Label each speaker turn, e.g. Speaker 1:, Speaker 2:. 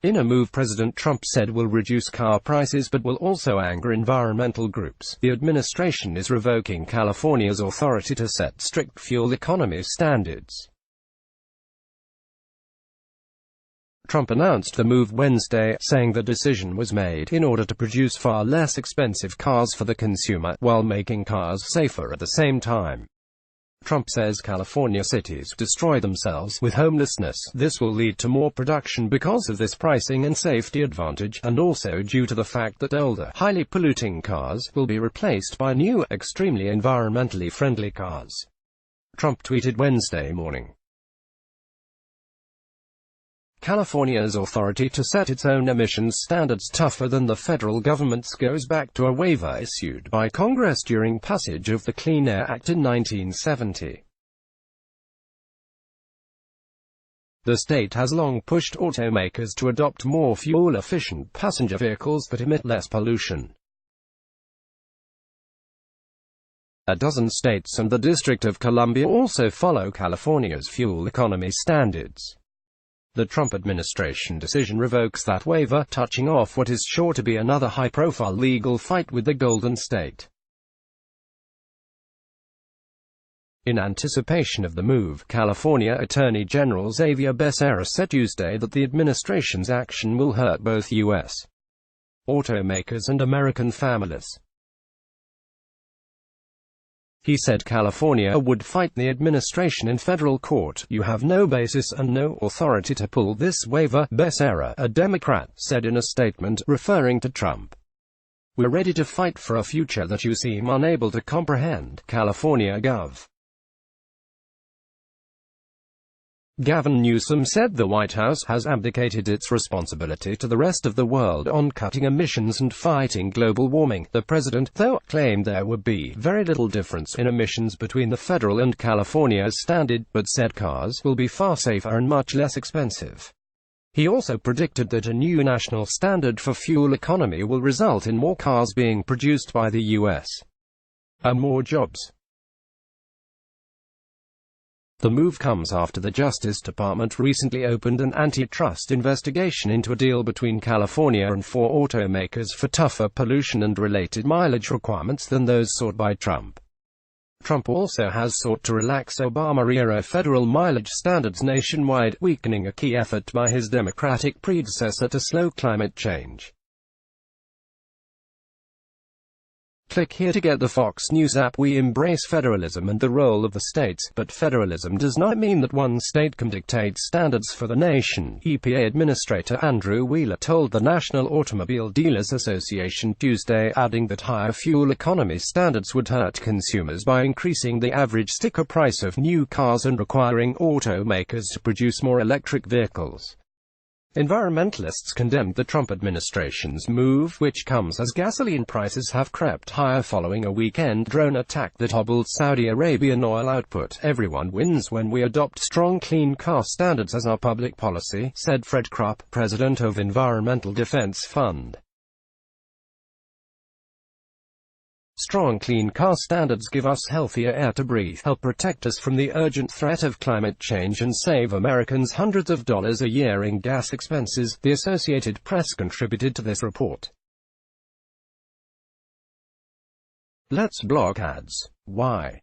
Speaker 1: In a move President Trump said will reduce car prices but will also anger environmental groups, the administration is revoking California's authority to set strict fuel economy standards. Trump announced the move Wednesday, saying the decision was made in order to produce far less expensive cars for the consumer, while making cars safer at the same time. Trump says California cities destroy themselves with homelessness. This will lead to more production because of this pricing and safety advantage, and also due to the fact that older, highly polluting cars will be replaced by new, extremely environmentally friendly cars. Trump tweeted Wednesday morning. California's authority to set its own emissions standards tougher than the federal government's goes back to a waiver issued by Congress during passage of the Clean Air Act in 1970. The state has long pushed automakers to adopt more fuel-efficient passenger vehicles that emit less pollution. A dozen states and the District of Columbia also follow California's fuel economy standards. The Trump administration decision revokes that waiver, touching off what is sure to be another high-profile legal fight with the Golden State. In anticipation of the move, California Attorney General Xavier Becerra said Tuesday that the administration's action will hurt both U.S. automakers and American families. He said California would fight the administration in federal court. "You have no basis and no authority to pull this waiver," Becerra, a Democrat, said in a statement, referring to Trump. "We're ready to fight for a future that you seem unable to comprehend," California Gov. Gavin Newsom said the White House has abdicated its responsibility to the rest of the world on cutting emissions and fighting global warming. The president, though, claimed there would be very little difference in emissions between the federal and California's standard, but said cars will be far safer and much less expensive. He also predicted that a new national standard for fuel economy will result in more cars being produced by the U.S. and more jobs. The move comes after the Justice Department recently opened an antitrust investigation into a deal between California and 4 automakers for tougher pollution and related mileage requirements than those sought by Trump. Trump also has sought to relax Obama-era federal mileage standards nationwide, weakening a key effort by his Democratic predecessor to slow climate change. Click here to get the Fox News app. We embrace federalism and the role of the states, but federalism does not mean that one state can dictate standards for the nation, EPA Administrator Andrew Wheeler told the National Automobile Dealers Association Tuesday, adding that higher fuel economy standards would hurt consumers by increasing the average sticker price of new cars and requiring automakers to produce more electric vehicles. Environmentalists condemned the Trump administration's move, which comes as gasoline prices have crept higher following a weekend drone attack that hobbled Saudi Arabian oil output. "Everyone wins when we adopt strong clean car standards as our public policy," said Fred Krupp, president of Environmental Defense Fund. "Strong clean car standards give us healthier air to breathe, help protect us from the urgent threat of climate change and save Americans hundreds of dollars a year in gas expenses," the Associated Press contributed to this report. Let's block ads. Why?